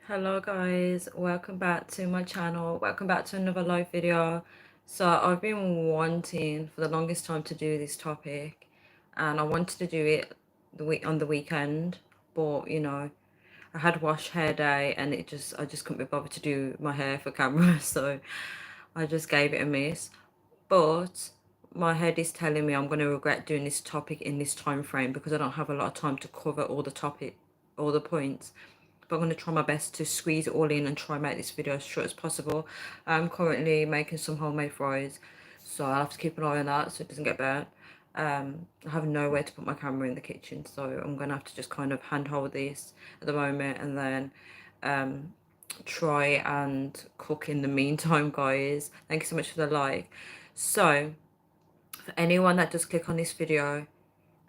Hello guys, welcome back to my channel. Welcome back to another live video. So I've been wanting for the longest time to do this topic, and I wanted to do it on the weekend, but I had wash hair day and I just couldn't be bothered to do my hair for camera, so I just gave it a miss. But my head is telling me I'm going to regret doing this topic in this time frame because I don't have a lot of time to cover all the points. But I'm going to try my best to squeeze it all in and try and make this video as short as possible. I'm currently making some homemade fries, so I'll have to keep an eye on that so it doesn't get burnt. I have nowhere to put my camera in the kitchen, so I'm going to have to just kind of handhold this at the moment and then try and cook in the meantime, guys. Thank you so much for the like. So for anyone that does click on this video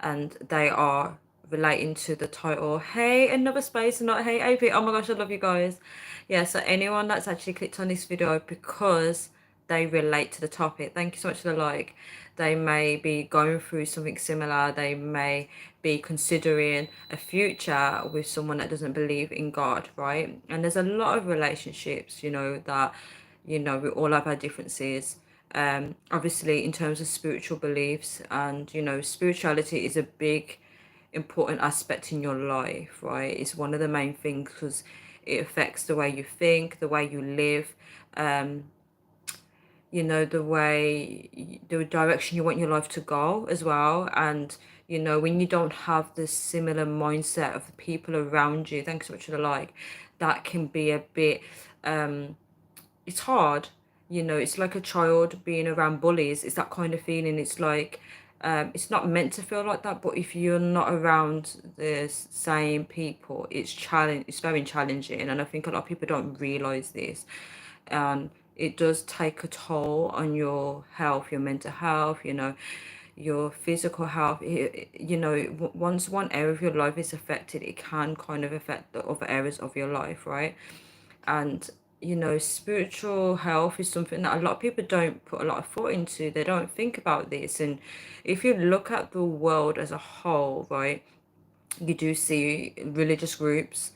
and they are relating to the title, hey, another space, not hey AP, oh my gosh, I love you guys. Yeah, so anyone that's actually clicked on this video because they relate to the topic, thank you so much for the like. They may be going through something similar, they may be considering a future with someone that doesn't believe in God, right? And there's a lot of relationships, that we all have our differences. Obviously in terms of spiritual beliefs, and spirituality is a big important aspect in your life, right? It's one of the main things because it affects the way you think, the way you live, um the direction you want your life to go as well. And when you don't have the similar mindset of the people around you, thanks so much for the like, that can be a bit it's hard. It's like a child being around bullies. It's that kind of feeling. It's like it's not meant to feel like that, but if you're not around the same people, it's very challenging. And I think a lot of people don't realize this. It does take a toll on your health, your mental health, your physical health. Once one area of your life is affected, it can kind of affect the other areas of your life, right? And spiritual health is something that a lot of people don't put a lot of thought into. They don't think about this. And if you look at the world as a whole, right, you do see religious groups,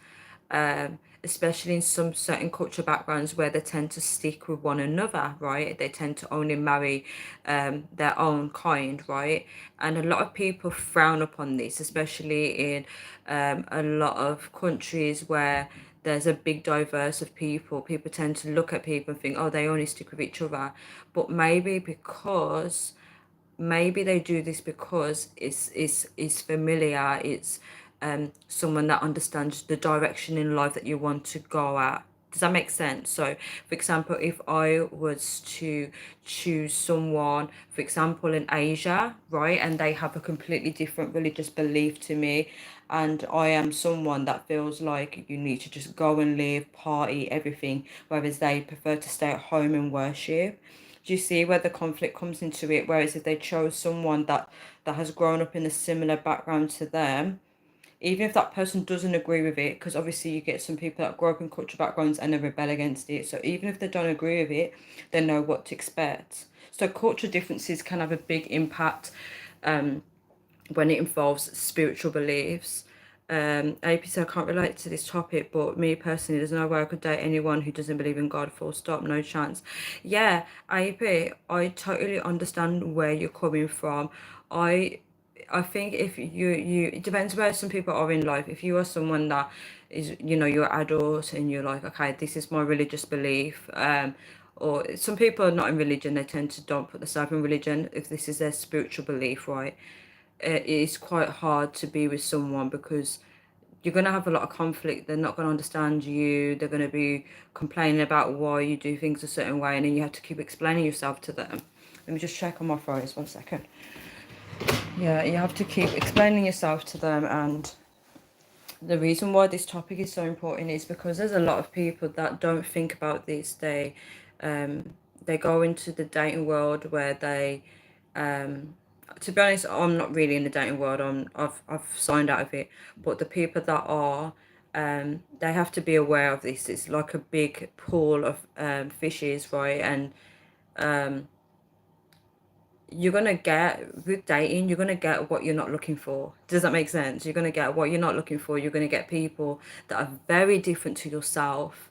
especially in some certain cultural backgrounds, where they tend to stick with one another, right? They tend to only marry their own kind, right? And a lot of people frown upon this, especially in a lot of countries where there's a big diverse of people. People tend to look at people and think, oh, they only stick with each other. But maybe they do this because it's familiar. It's someone that understands the direction in life that you want to go at. Does that make sense? So, for example, if I was to choose someone, for example, in Asia, right, and they have a completely different religious belief to me, and I am someone that feels like you need to just go and live, party, everything, whereas they prefer to stay at home and worship. Do you see where the conflict comes into it? Whereas if they chose someone that has grown up in a similar background to them, even if that person doesn't agree with it, because obviously you get some people that grow up in cultural backgrounds and they rebel against it. So even if they don't agree with it, they know what to expect. So cultural differences can have a big impact when it involves spiritual beliefs. AP said, I can't relate to this topic, but me personally, there's no way I could date anyone who doesn't believe in God, full stop, no chance. Yeah, AP, I totally understand where you're coming from. I I think if it depends where some people are in life. If you are someone that is, you're adult and you're like, okay, this is my religious belief, or some people are not in religion, they tend to don't put themselves in religion if this is their spiritual belief, right? It is quite hard to be with someone because you're going to have a lot of conflict. They're not going to understand you. They're going to be complaining about why you do things a certain way, and then you have to keep explaining yourself to them. Let me just check on my phones 1 second. Yeah, you have to keep explaining yourself to them. And the reason why this topic is so important is because there's a lot of people that don't think about this. They go into the dating world where they to be honest, I'm not really in the dating world. I've signed out of it. But the people that are, they have to be aware of this. It's like a big pool of fishes, right? And you're gonna get with dating, you're gonna get what you're not looking for. Does that make sense? You're gonna get what you're not looking for. You're gonna get people that are very different to yourself.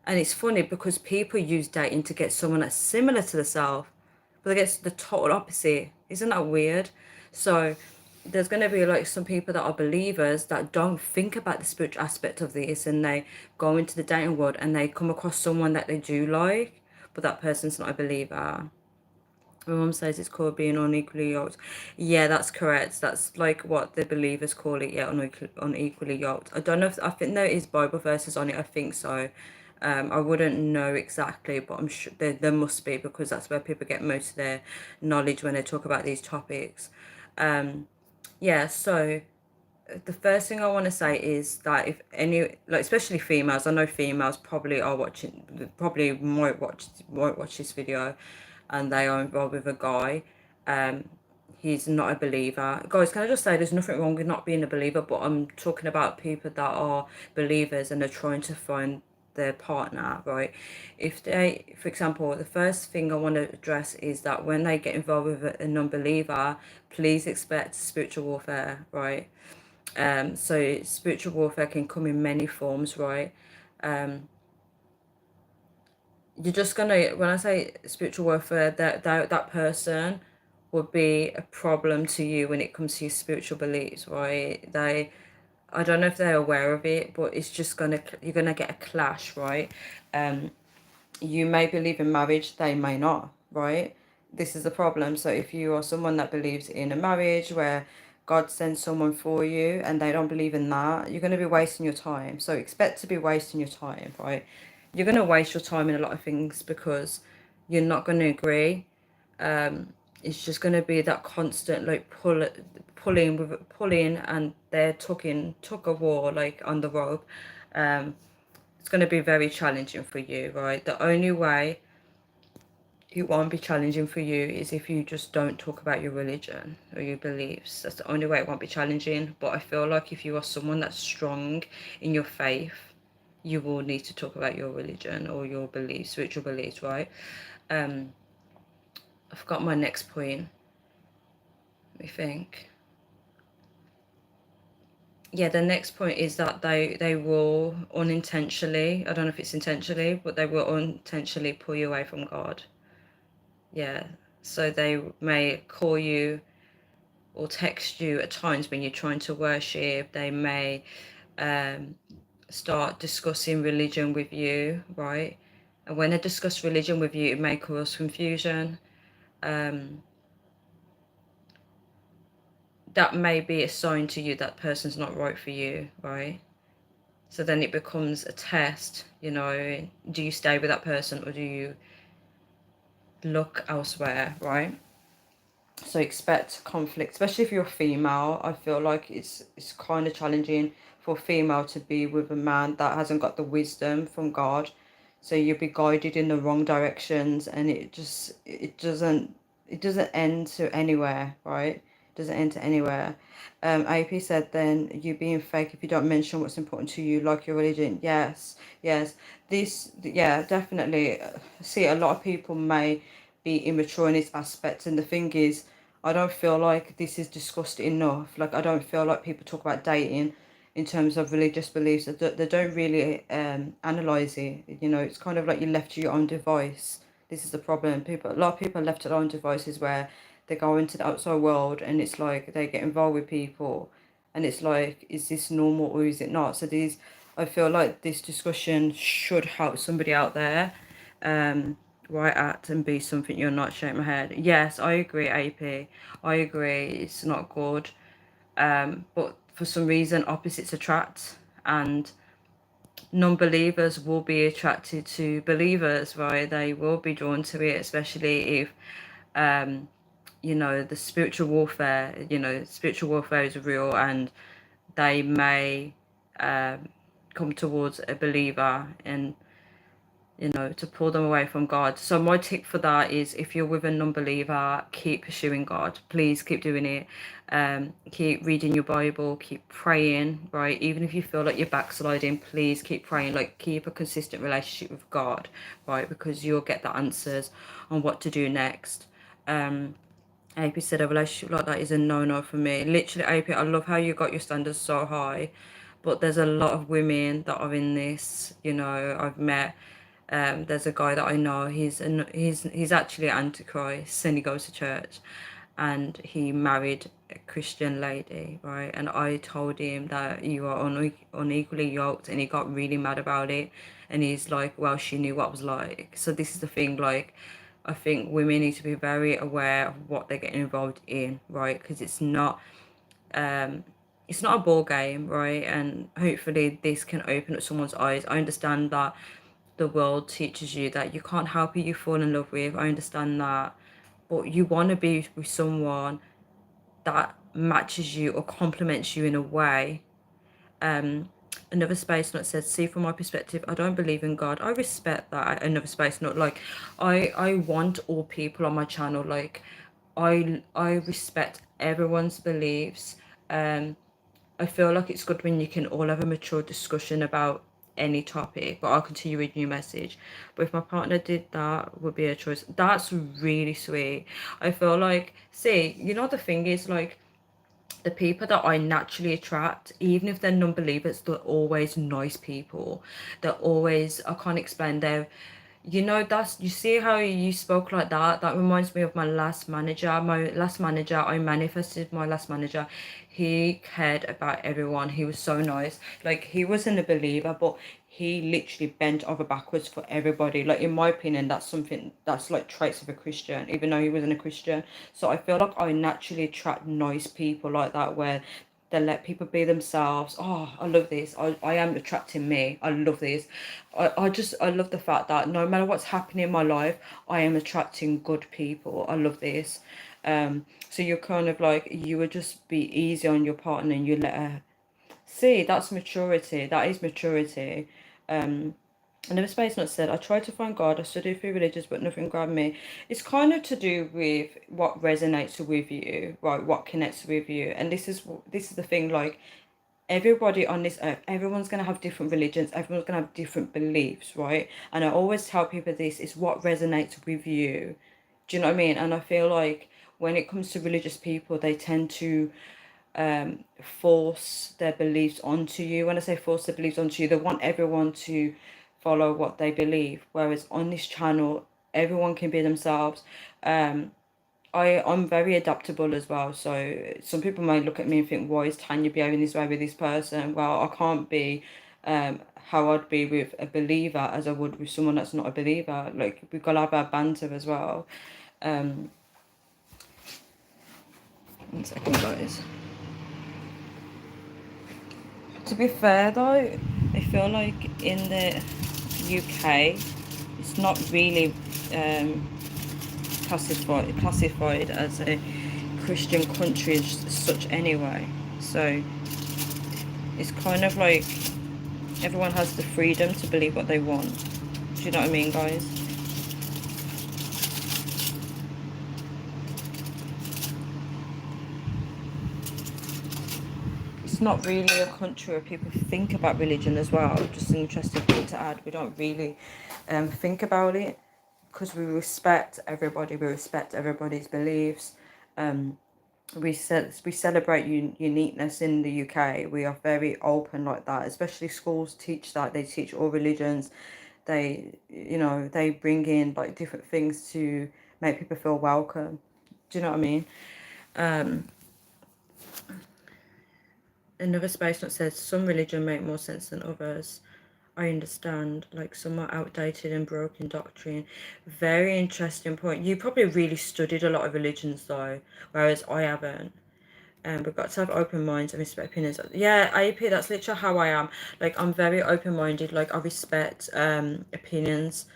And it's funny because people use dating to get someone that's similar to themselves, but they get the total opposite. Isn't that weird? So there's going to be like some people that are believers that don't think about the spiritual aspect of this, and they go into the dating world and they come across someone that they do like, but that person's not a believer. My mum says it's called being unequally yoked. Yeah, that's correct. That's like what the believers call it. Yeah, unequally yoked. I don't know if I think there is Bible verses on it. I think so. I wouldn't know exactly, but I'm sure there must be, because that's where people get most of their knowledge when they talk about these topics. Yeah, so the first thing I want to say is that if any, like especially females, I know females probably are watching, probably might watch this video, and they are involved with a guy. He's not a believer. Guys, can I just say there's nothing wrong with not being a believer, but I'm talking about people that are believers and they're trying to find their partner, right? If they, for example, the first thing I want to address is that when they get involved with a non-believer, please expect spiritual warfare, right? So spiritual warfare can come in many forms, right? You're just gonna, when I say spiritual warfare, that person would be a problem to you when it comes to your spiritual beliefs, right? I don't know if they're aware of it, but it's just gonna, you're gonna get a clash, right? You may believe in marriage, they may not, right? This is the problem. So if you are someone that believes in a marriage where God sends someone for you and they don't believe in that, you're going to be wasting your time. So expect to be wasting your time, right? You're going to waste your time in a lot of things because you're not going to agree. It's just going to be that constant like pulling, and they're tug of war like on the rope. It's going to be very challenging for you, right? The only way it won't be challenging for you is if you just don't talk about your religion or your beliefs. That's the only way it won't be challenging. But I feel like if you are someone that's strong in your faith, you will need to talk about your religion or your beliefs, spiritual beliefs, right? I forgot my next point. Let me think. Yeah, the next point is that they will unintentionally, I don't know if it's intentionally, but they will unintentionally pull you away from God. Yeah, so they may call you or text you at times when you're trying to worship. They may start discussing religion with you, right? And when they discuss religion with you, it may cause confusion. That may be a sign to you that person's not right for you, right? So then it becomes a test, do you stay with that person or do you look elsewhere, right? So expect conflict, especially if you're a female. I feel like it's kind of challenging for a female to be with a man that hasn't got the wisdom from God. So you'll be guided in the wrong directions, and it doesn't end to anywhere, right? It doesn't end to anywhere. AP said then you being fake if you don't mention what's important to you, like your religion. Yes, yes. Yeah, definitely. See, a lot of people may be immature in this aspect, and the thing is, I don't feel like this is discussed enough. Like, I don't feel like people talk about dating in terms of religious beliefs. They don't really analyze it. It's kind of like you're left to your own device. This is the problem. A lot of people are left to their own devices where they go into the outside world, and it's like they get involved with people, and it's like, is this normal or is it not? So I feel like this discussion should help somebody out there. Right at and be something you're not. Shake my head. Yes, I agree, AP. I agree. It's not good. But for some reason, opposites attract, and non-believers will be attracted to believers, right? They will be drawn to it, especially if the spiritual warfare is real, and they may come towards a believer and to pull them away from God. So my tip for that is, if you're with a non-believer, keep pursuing God. Please keep doing it. Keep reading your Bible, keep praying, right? Even if you feel like you're backsliding, please keep praying. Like, keep a consistent relationship with God, right? Because you'll get the answers on what to do next. AP said a relationship like that is a no-no for me. Literally, AP, I love how you got your standards so high, but there's a lot of women that are in this. You know, I've met. There's a guy that I know. He's actually antichrist, and he goes to church, and he married a Christian lady, right? And I told him that you are unequally yoked, and he got really mad about it. And he's like, well, she knew what it was like. So this is the thing, like, I think women need to be very aware of what they're getting involved in, right? Because it's not a ball game, right? And hopefully this can open up someone's eyes. I understand that the world teaches you that you can't help who you fall in love with. I understand that. But you want to be with someone that matches you or complements you in a way. Another space note said, see, from my perspective, I don't believe in God. I respect that. Another space note, like, I want all people on my channel, like, I respect everyone's beliefs. I feel like it's good when you can all have a mature discussion about any topic, but I'll continue reading your message. But if my partner did that, would be a choice. That's really sweet. I feel like, see, you know, the thing is, like, the people that I naturally attract, even if they're non-believers, they're always nice people. They're always, I can't explain, you know, that's, you see how you spoke like that? That reminds me of my last manager. My last manager, I manifested my last manager. He cared about everyone. He was so nice. Like, he wasn't a believer, but he literally bent over backwards for everybody. Like, in my opinion, that's something that's like traits of a Christian, even though he wasn't a Christian. So I feel like I naturally attract nice people like that, where they let people be themselves. Oh, I love this. I am attracting me. I love this. I love the fact that no matter what's happening in my life, I am attracting good people. I love this. So you're kind of like, you would just be easy on your partner, and you let her see. That's maturity. That is maturity. Another space note said, I tried to find God, I studied a few religions, but nothing grabbed me. It's kind of to do with what resonates with you, right? What connects with you. And this is the thing, like, everybody on this earth, everyone's going to have different religions, everyone's going to have different beliefs, right? And I always tell people this is what resonates with you. Do you know what I mean? And I feel like when it comes to religious people, they tend to force their beliefs onto you. When I say force their beliefs onto you, they want everyone to follow what they believe. Whereas on this channel, everyone can be themselves. I'm very adaptable as well. So some people might look at me and think, why is Tanya behaving this way with this person? Well, I can't be how I'd be with a believer as I would with someone that's not a believer. Like, we've got to have our banter as well. 1 second, guys. To be fair though, I feel like in the UK, it's not really classified as a Christian country as such anyway. So it's kind of like everyone has the freedom to believe what they want. Do you know what I mean, guys? It's not really a country where people think about religion as well. Just an interesting thing to add. We don't really think about it because we respect everybody. We respect everybody's beliefs. We celebrate uniqueness in the UK. We are very open like that. Especially schools teach that. They teach all religions. They bring in like different things to make people feel welcome. Do you know what I mean? Another space note says, some religion make more sense than others. I understand, like, some are outdated and broken doctrine. Very interesting point. You probably really studied a lot of religions though, whereas I haven't. We've got to have open minds and respect opinions. Yeah, AP, that's literally how I am. Like, I'm very open-minded. Like, I respect opinions.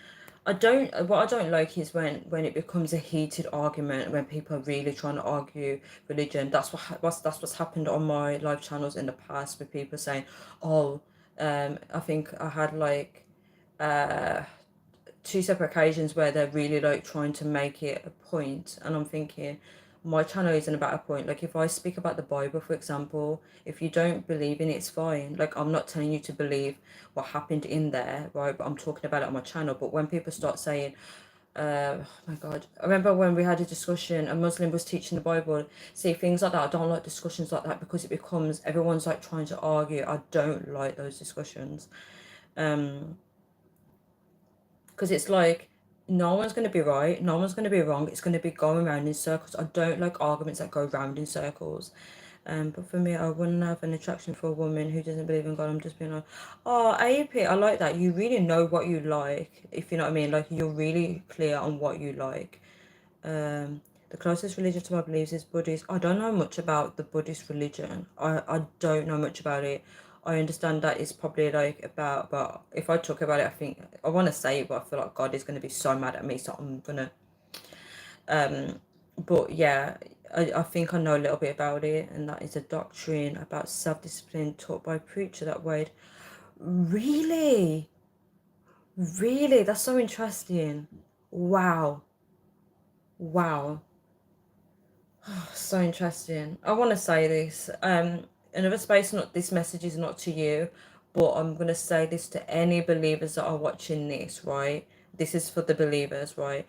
What I don't like is when it becomes a heated argument, when people are really trying to argue religion. That's what's happened on my live channels in the past, with people saying, oh, I think I had like two separate occasions where they're really like trying to make it a point, and I'm thinking, my channel isn't about a point. Like, if I speak about the Bible, for example, if you don't believe in it, it's fine. Like, I'm not telling you to believe what happened in there, right? But I'm talking about it on my channel. But when people start saying, Oh my God. I remember when we had a discussion, a Muslim was teaching the Bible. See, things like that, I don't like discussions like that because it becomes, everyone's like trying to argue. I don't like those discussions. Because it's like, no one's going to be right, no one's going to be wrong. It's going to be going around in circles. I don't like arguments that go round in circles. But for me, I wouldn't have an attraction for a woman who doesn't believe in God. I'm just being like, oh, AP, I like that. You really know what you like, if you know what I mean. Like, you're really clear on what you like. The closest religion to my beliefs is Buddhist. I don't know much about the Buddhist religion. I don't know much about it. I understand that it's probably like about, but if I talk about it, I think I want to say it, but I feel like God is going to be so mad at me, so I'm gonna. But yeah, I think I know a little bit about it, and that is a doctrine about self-discipline taught by a preacher that way. Really, really, that's so interesting. Wow, wow. So interesting. I want to say this. Another space, not this message is not to you, but I'm going to say this to any believers that are watching this, right? This is for the believers, right?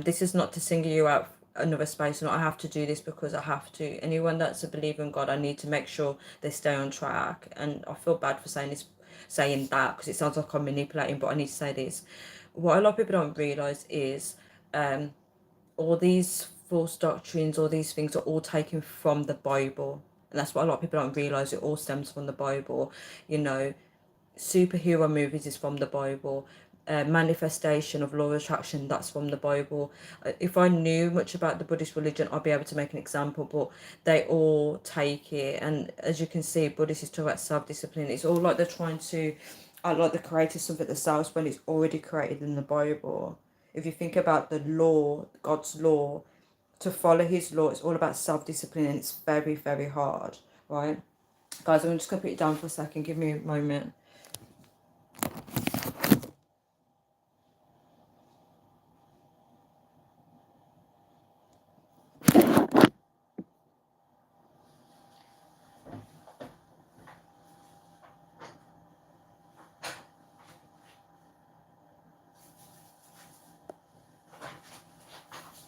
This is not to single you out another space, and I have to do this because I have to. Anyone that's a believer in God, I need to make sure they stay on track. And I feel bad for saying this, saying that, because it sounds like I'm manipulating, but I need to say this. What a lot of people don't realize is all these false doctrines, all these things are all taken from the Bible. And that's what a lot of people don't realize. It all stems from the Bible. You know, superhero movies is from the Bible. Manifestation of law of attraction, that's from the Bible. If I knew much about the Buddhist religion, I'd be able to make an example, but they all take it. And as you can see, Buddhists is talking about self-discipline. It's all like they're trying to, like the creator something themselves when it's already created in the Bible. If you think about the law, God's law, to follow his law, it's all about self-discipline, and it's very, very hard, right? Guys, I'm just going to put it down for a second. Give me a moment.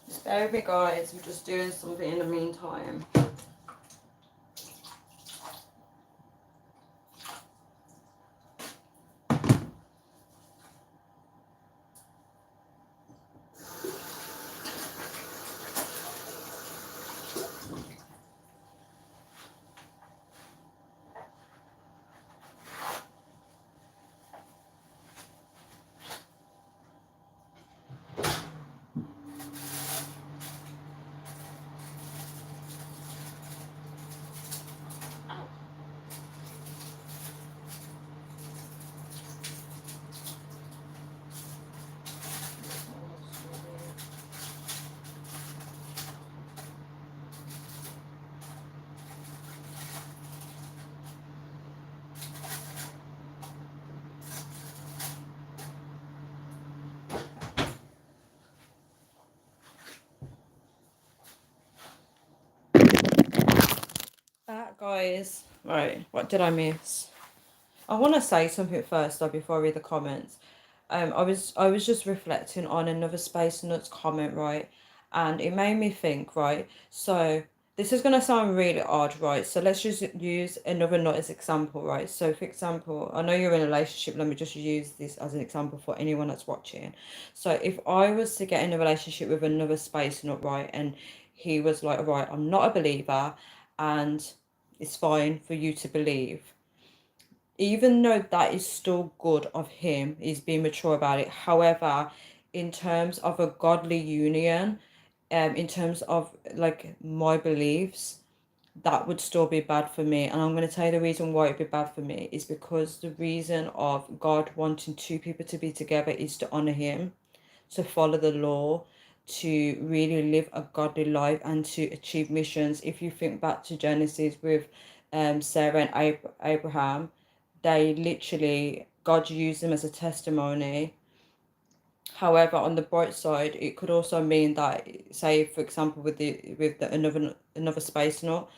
Just bear with me, guys. I'm just doing something in the meantime. That, guys. Right, what did I miss? I want to say something first, though, before I read the comments. I was just reflecting on another Space Nuts comment, right? And it made me think, right? So this is gonna sound really odd, right? So let's just use another nut as example, right? So for example, I know you're in a relationship. Let me just use this as an example for anyone that's watching. So if I was to get in a relationship with another Space Nut, right, and he was like, right, I'm not a believer, and it's fine for you to believe, even though that is still good of him, he's being mature about it. However, in terms of a godly union, in terms of like my beliefs, that would still be bad for me. And I'm going to tell you the reason why it'd be bad for me is because the reason of God wanting two people to be together is to honor him, to follow the law, to really live a godly life, and to achieve missions. If you think back to Genesis with Sarah and Abraham, they literally, God used them as a testimony. However, on the bright side, it could also mean that, say, for example, with the another Space Nut,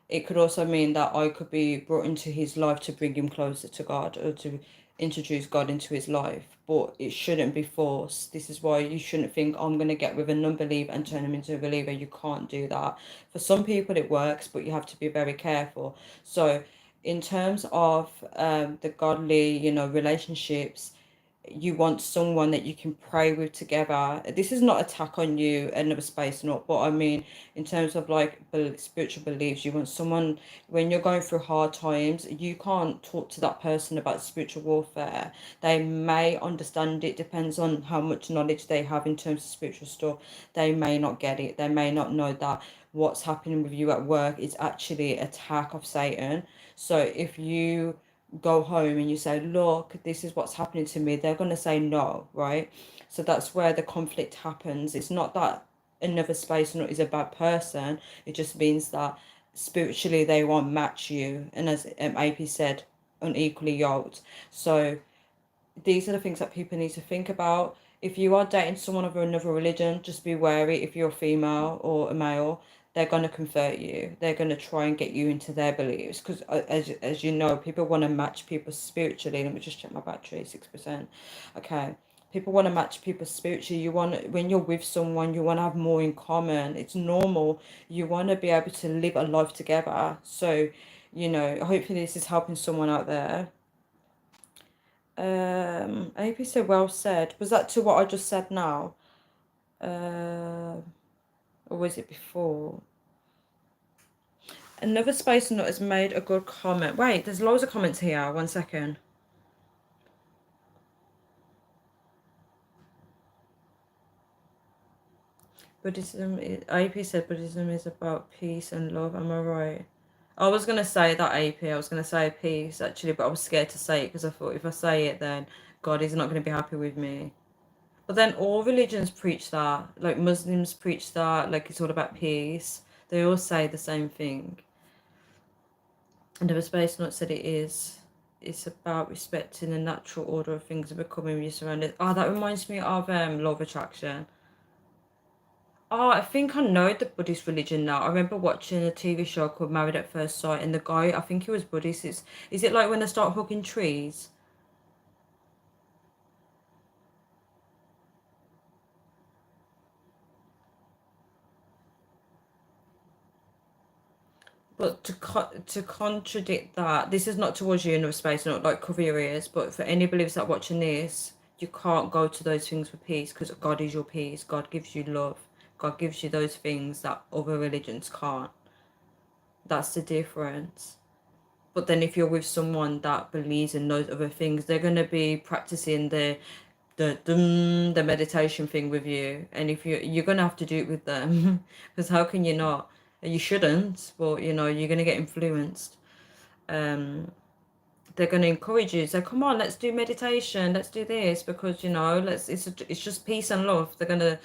it could also mean that I could be brought into his life to bring him closer to God, or to introduce God into his life, but it shouldn't be forced. This is why you shouldn't think, I'm going to get with a non-believer and turn him into a believer. You can't do that. For some people it works, but you have to be very careful. So in terms of the godly, relationships, you want someone that you can pray with together. This is not attack on you, another space, not, but I mean, in terms of like spiritual beliefs, you want someone when you're going through hard times, you can't talk to that person about spiritual warfare. They may understand it, depends on how much knowledge they have in terms of spiritual stuff. They may not get it. They may not know that what's happening with you at work is actually attack of Satan. So if you go home and you say, look, this is what's happening to me, they're going to say no, right? So that's where the conflict happens. It's not that another space is a bad person. It just means that spiritually they won't match you, and as AP said, unequally yoked. So these are the things that people need to think about. If you are dating someone of another religion, just be wary. If you're a female or a male, they're going to convert you. They're going to try and get you into their beliefs. Because as you know, people want to match people spiritually. Let me just check my battery, 6%. Okay. People want to match people spiritually. You want, when you're with someone, you want to have more in common. It's normal. You want to be able to live a life together. So, hopefully this is helping someone out there. AP said, well said. Was that to what I just said now? Or was it before? Another space nut has made a good comment. Wait, there's loads of comments here. 1 second. AP said Buddhism is about peace and love. Am I right? I was going to say that, AP. I was going to say peace, actually, but I was scared to say it because I thought if I say it, then God is not going to be happy with me. But then all religions preach that. Like Muslims preach that. Like it's all about peace. They all say the same thing. And the space not said it is. It's about respecting the natural order of things and becoming your surroundings. Oh, that reminds me of law of attraction. Oh, I think I know the Buddhist religion now. I remember watching a TV show called Married at First Sight, and the guy, I think he was Buddhist. Is it like when they start hugging trees? But to contradict that, this is not towards you in a space, not like cover your ears, but for any believers that are watching this, you can't go to those things for peace because God is your peace. God gives you love. God gives you those things that other religions can't. That's the difference. But then if you're with someone that believes in those other things, they're going to be practicing the meditation thing with you, and if you're going to have to do it with them because how can you not? You shouldn't, but you're going to get influenced. They're going to encourage you, so come on, let's do meditation, let's do this, because it's just peace and love. They're going to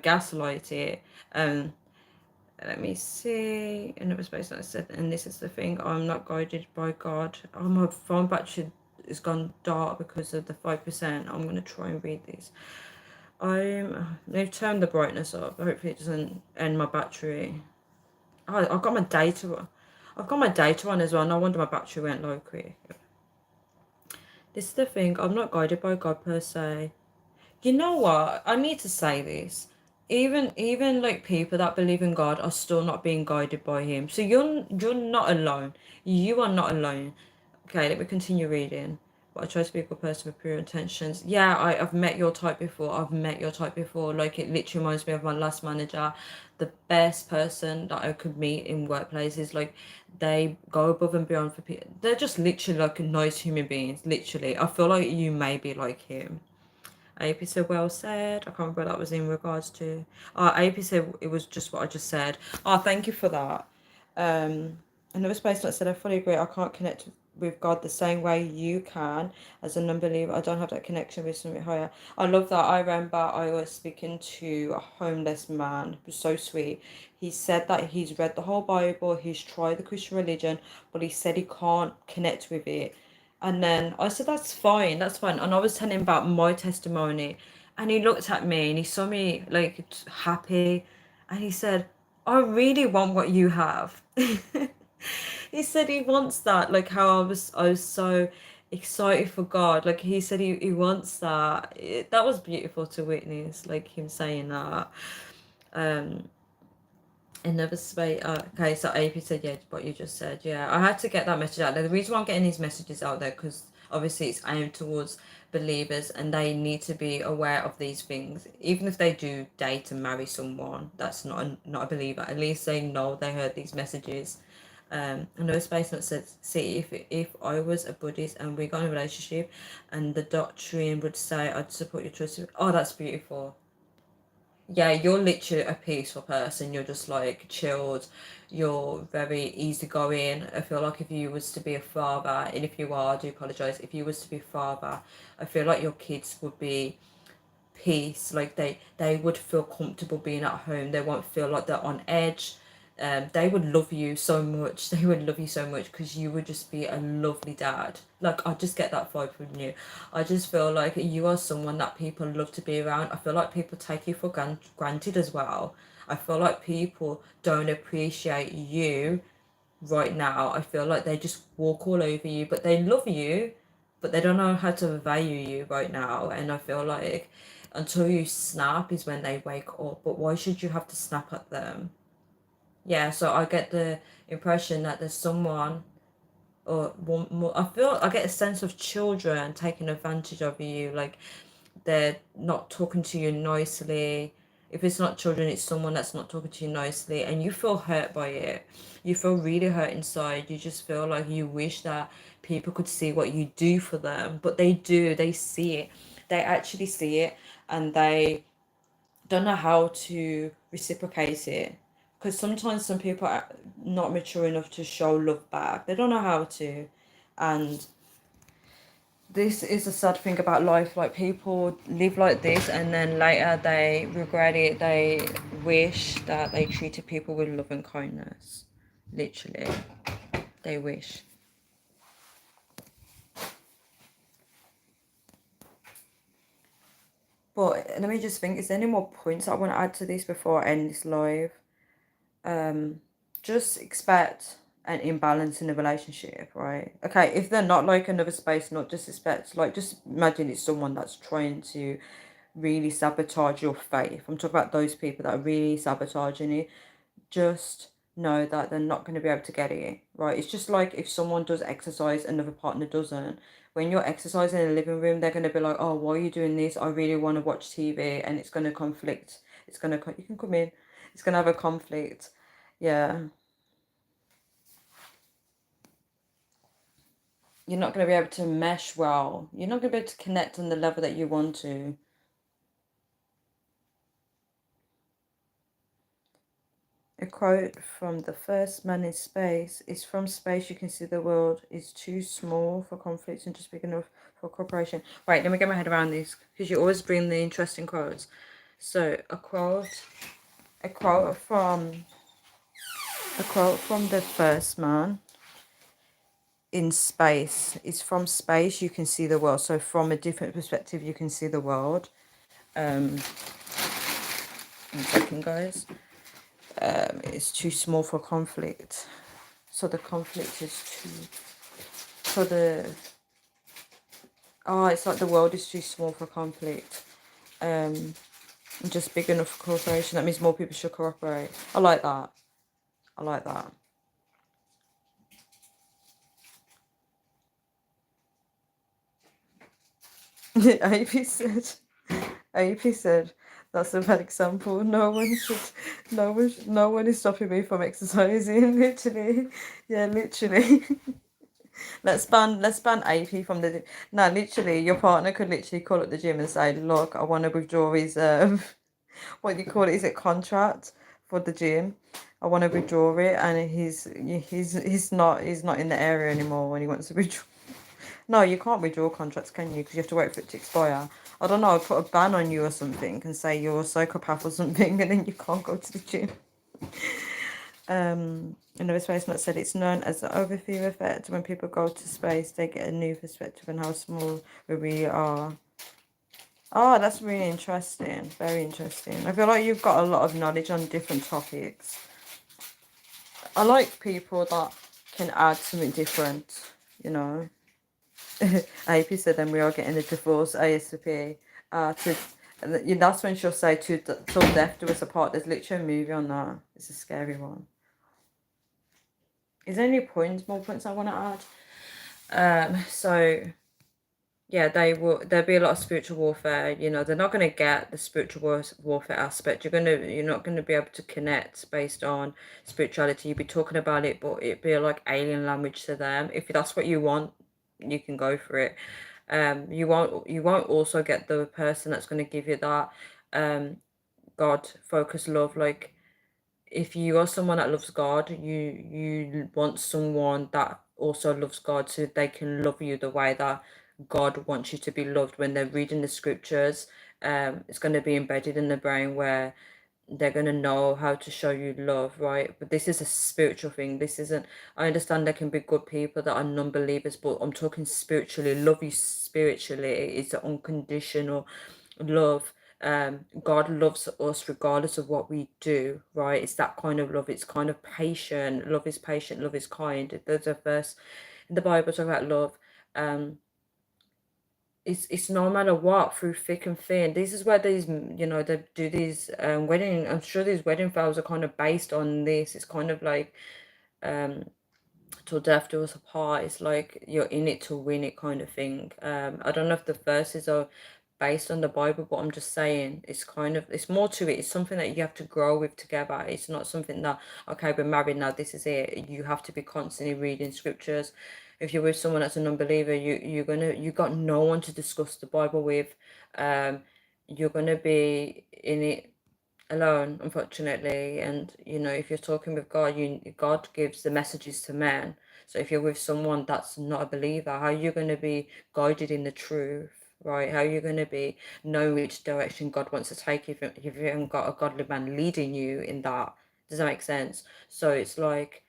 gaslight it. Let me see. Another space that I said, and this is the thing, I'm not guided by God. Oh, my phone battery has gone dark because of the 5%. I'm going to try and read these. They've turned the brightness up. Hopefully it doesn't end my battery. Oh, I've got my data on as well. No wonder my battery went low quick. This is the thing, I'm not guided by God per se. You know what? I need to say this. Even like people that believe in God are still not being guided by him. So you're not alone. You are not alone. Okay, let me continue reading. But I try to be a good person with pure intentions. Yeah, I've met your type before. I've met your type before. Like, it literally reminds me of my last manager. The best person that I could meet in workplaces. Like, they go above and beyond for people. They're just literally like nice human beings. Literally. I feel like you may be like him. AP said, well said. I can't remember what that was in regards to. AP said it was just what I just said. Oh, thank you for that. Another space that said, I fully agree. I can't connect with God the same way you can as a non-believer. I don't have that connection with something higher. I love that. I remember I was speaking to a homeless man. It was so sweet. He said that he's read the whole Bible. He's tried the Christian religion, but he said he can't connect with it. And then I said, that's fine, that's fine. And I was telling him about my testimony. And he looked at me and he saw me like happy. And he said, I really want what you have. He said he wants that. Like how I was so excited for God. Like he said he wants that. That was beautiful to witness, like him saying that. Um, Another space. Okay, so AP said, yeah, what you just said. Yeah, I had to get that message out there. The reason why I'm getting these messages out there, because obviously it's aimed towards believers and they need to be aware of these things. Even if they do date and marry someone that's not a believer, at least they know they heard these messages. Another space that says, see, if I was a Buddhist and we got in a relationship and the doctrine would say I'd support your choice. Oh, that's beautiful. Yeah, you're literally a peaceful person. You're just like chilled. You're very easygoing. I feel like if you was to be a father, and if you are, I do apologize. If you was to be a father, I feel like your kids would be peace. Like they would feel comfortable being at home. They won't feel like they're on edge. They would love you so much. They would love you so much because you would just be a lovely dad. Like I just get that vibe from you. I just feel like you are someone that people love to be around. I feel like people take you for granted as well. I feel like people don't appreciate you right now. I feel like they just walk all over you, but they love you, but they don't know how to value you right now. And I feel like until you snap is when they wake up. But why should you have to snap at them? Yeah, so I get the impression that there's someone or one more. I get a sense of children taking advantage of you, like they're not talking to you nicely. If it's not children, it's someone that's not talking to you nicely, and you feel hurt by it. You feel really hurt inside. You just feel like you wish that people could see what you do for them, but they do. They see it. They actually see it, and they don't know how to reciprocate it. Because sometimes some people are not mature enough to show love back. They don't know how to, and this is a sad thing about life. Like people live like this and then later they regret it. They wish that they treated people with love and kindness. Literally, they wish. But let me just think, is there any more points I want to add to this before I end this live? Just expect an imbalance in the relationship, right? Okay, if they're not like another space, not just expect, like just imagine it's someone that's trying to really sabotage your faith. I'm talking about those people that are really sabotaging it. Just know that they're not going to be able to get it, right? It's just like if someone does exercise, another partner doesn't. When you're exercising in the living room, they're going to be like, oh, why are you doing this? I really want to watch TV, and it's going to conflict. It's going to, you can come in. It's going to have a conflict. Yeah. You're not going to be able to mesh well. You're not going to be able to connect on the level that you want to. A quote from the first man in space is, from space you can see the world is too small for conflict and just big enough for cooperation. Right, let me get my head around this because you always bring the interesting quotes. So a quote from the first man in space is, from space you can see the world. So from a different perspective you can see the world. 1 second, guys. It's too small for conflict. So the conflict is too. So it's like the world is too small for conflict. And just big enough for cooperation. That means more people should cooperate. I like that. I like that. AP said. AP said. That's a bad example. No one is stopping me from exercising. Literally, yeah, literally. Let's ban AP from the. No, literally, your partner could literally call up the gym and say, "Look, I want to withdraw his what do you call it? Is it contract for the gym? I want to withdraw it, and he's not in the area anymore when he wants to withdraw." No, you can't withdraw contracts, can you? Because you have to wait for it to expire. I don't know. I'll put a ban on you or something and say you're a psychopath or something, and then you can't go to the gym. Another space not said, it's known as the overview effect. When people go to space, they get a new perspective on how small we really are. Oh, that's really interesting. Very interesting. I feel like you've got a lot of knowledge on different topics. I like people that can add something different, you know. AP said, then we are getting a divorce ASAP. That's when she'll say, till death do us apart. There's literally a movie on that. It's a scary one. Is there any more points I want to add? So yeah, there'll be a lot of spiritual warfare. They're not going to get the spiritual warfare aspect. You're not going to be able to connect based on spirituality. You'll be talking about it, but it'd be like alien language to them. If that's what you want, you can go for it. You won't also get the person that's going to give you that God focused love. Like, if you are someone that loves God, you want someone that also loves God, so they can love you the way that God wants you to be loved. When they're reading the scriptures, it's going to be embedded in the brain, where they're going to know how to show you love, right? But this is a spiritual thing. This isn't, I understand there can be good people that are non-believers, but I'm talking spiritually. Love you spiritually. It's an unconditional love. God loves us regardless of what we do, right? It's that kind of love. It's kind of patient. Love is patient, love is kind. There's a verse in the Bible talking about love. It's no matter what, through thick and thin. This is where they do these wedding. I'm sure these wedding vows are kind of based on this. It's kind of like till death do us apart. It's like you're in it to win it kind of thing. I don't know if the verses are based on the Bible, but I'm just saying it's more to it. It's something that you have to grow with together. It's not something that, okay, we're married now, this is it. You have to be constantly reading scriptures. If you're with someone that's a non-believer, you got no one to discuss the Bible with. You're gonna be in it alone, unfortunately. And if you're talking with God, God gives the messages to men. So if you're with someone that's not a believer, how are you going to be guided in the truth, right? How are you going to be know which direction God wants to take if you haven't got a godly man leading you in that? Does that make sense? So it's like,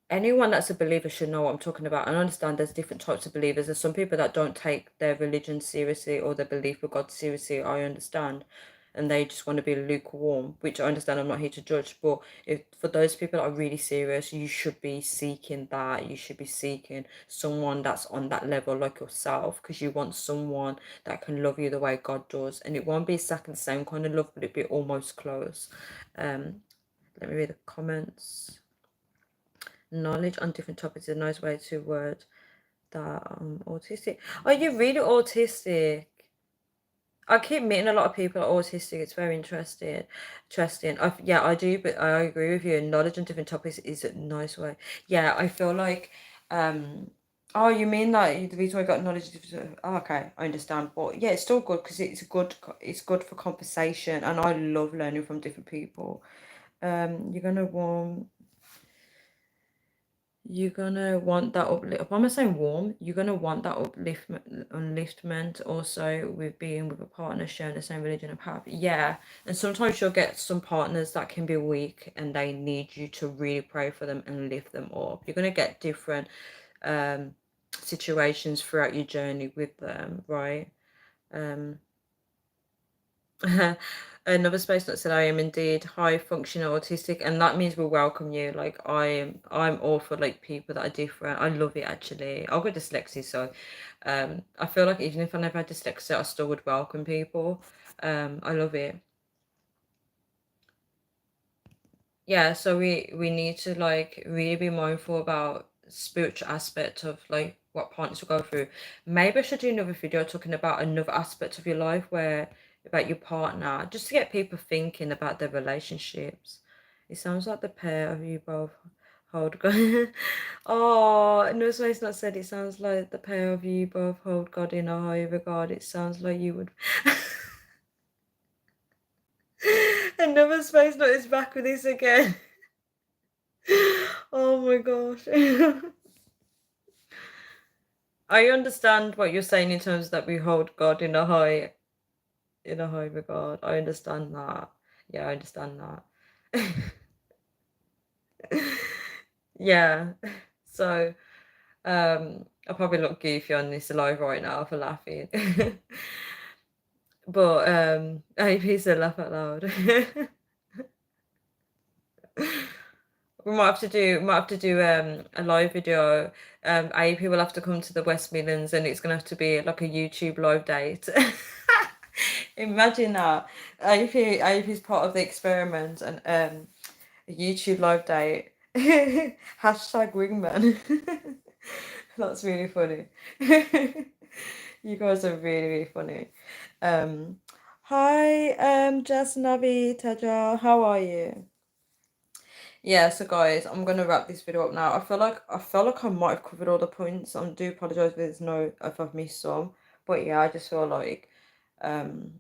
anyone that's a believer should know what I'm talking about. And I understand there's different types of believers. There's some people that don't take their religion seriously or their belief with God seriously. I understand. And they just want to be lukewarm, which I understand. I'm not here to judge. But if for those people that are really serious, you should be seeking that. You should be seeking someone that's on that level like yourself, because you want someone that can love you the way God does. And it won't be exactly the same kind of love, but it'll be almost close. Let me read the comments. Knowledge on different topics is a nice way to word that. Autistic. Oh, you're really autistic. I keep meeting a lot of people that are autistic. It's very interesting. Yeah, I do, but I agree with you. Knowledge on different topics is a nice way. Yeah, I feel like, oh, you mean that the reason I got knowledge? Oh, okay, I understand. But yeah, it's still good because it's good for conversation, and I love learning from different people. You're gonna want that uplift. Why am I saying warm? You're gonna want that upliftment also with being with a partner sharing the same religion and path. Yeah, and sometimes you'll get some partners that can be weak and they need you to really pray for them and lift them up. You're gonna get different situations throughout your journey with them, right? Another space that said, I am indeed high functional autistic, and that means we welcome you. Like, I'm all for like people that are different. I love it actually. I've got dyslexia, so I feel like even if I never had dyslexia, I still would welcome people. I love it. Yeah, so we need to like really be mindful about spiritual aspect of like what partners will go through. Maybe I should do another video talking about another aspect of your life, where about your partner, just to get people thinking about their relationships. It sounds like the pair of you both hold God. Oh, no, it's not said. It sounds like the pair of you both hold God in a high regard. It sounds like you would. Another space note is back with this again. Oh my gosh. I understand what you're saying in terms that we hold God in a high regard. I understand that. Yeah, I understand that. Yeah. So, I probably look goofy on this live right now for laughing. But AP said laugh out loud. We might have to do a live video. AP will have to come to the West Midlands, and it's gonna have to be like a YouTube live date. Imagine that. AP is part of the experiment, and a YouTube live date. Hashtag wingman. That's really funny. You guys are really, really funny. Um, Hi, Jasnavi Taja, how are you? Yeah, so guys, I'm gonna wrap this video up now. I feel like I might have covered all the points. I do apologize if there's no if I've missed some, but yeah, I just feel like um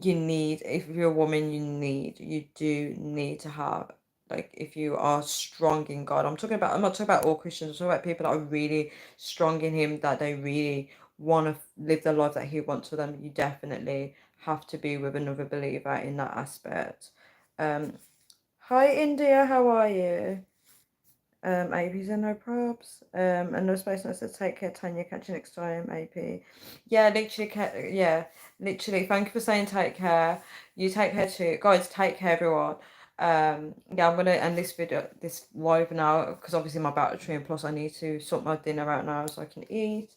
you need, if you're a woman, you do need to have, like, if you are strong in God. I'm not talking about all Christians. I'm talking about people that are really strong in Him, that they really want to live the life that He wants for them. You definitely have to be with another believer in that aspect. um Hi India, how are you? AP's are no probs. And no space notes says take care, Tanya. Catch you next time, AP. Yeah, literally, yeah, literally. Thank you for saying take care. You take care too, guys. Take care, everyone. Yeah, I'm gonna end this video, this live now, because obviously my battery, and plus I need to sort my dinner out now so I can eat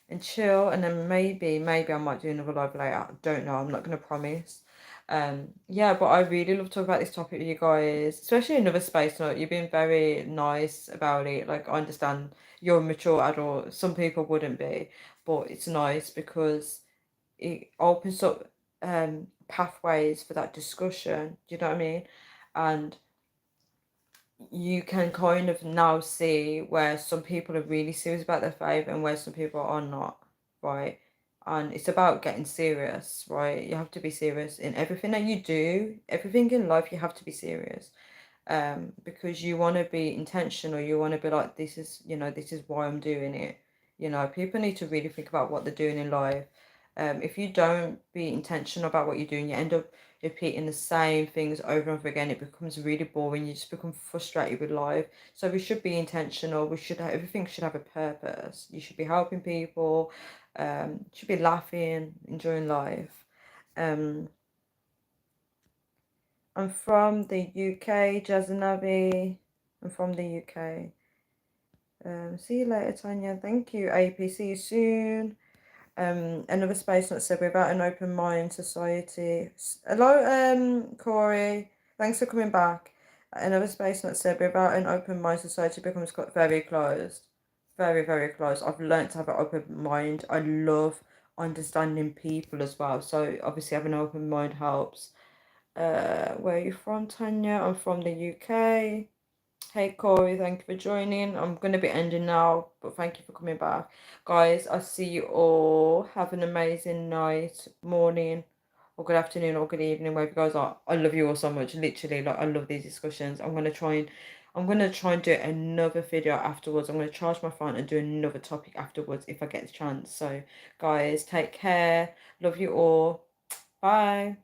and chill, and then maybe I might do another live later. I don't know. I'm not gonna promise. Yeah, but I really love talking about this topic with you guys, especially in another space. Like, you've been very nice about it. Like, I understand you're a mature adult. Some people wouldn't be, but it's nice because it opens up pathways for that discussion. Do you know what I mean? And you can kind of now see where some people are really serious about their faith and where some people are not, right? And it's about getting serious, right? You have to be serious in everything that you do, everything in life, you have to be serious. Because you want to be intentional, you want to be like, this is why I'm doing it. People need to really think about what they're doing in life. If you don't be intentional about what you're doing, you end up repeating the same things over and over again. It becomes really boring. You just become frustrated with life. So we should be intentional. Everything should have a purpose. You should be helping people. Should be laughing, enjoying life. Um, I'm from the UK, Jazanavi. I'm from the UK. See you later, Tanya. Thank you, AP. See you soon. Another space not said, without an open mind society. Hello, Corey. Thanks for coming back. Another space not said, without an open mind society becomes very closed. Very, very closed. I've learned to have an open mind. I love understanding people as well. So obviously having an open mind helps. Where are you from, Tanya? I'm from the UK. Hey Corey, thank you for joining. I'm going to be ending now, but thank you for coming back. Guys, I see you all. Have an amazing night, morning, or good afternoon, or good evening, wherever you guys are. I love you all so much. Literally, like, I love these discussions. I'm gonna try and do another video afterwards. I'm gonna charge my phone and do another topic afterwards if I get the chance. So guys, take care. Love you all. Bye.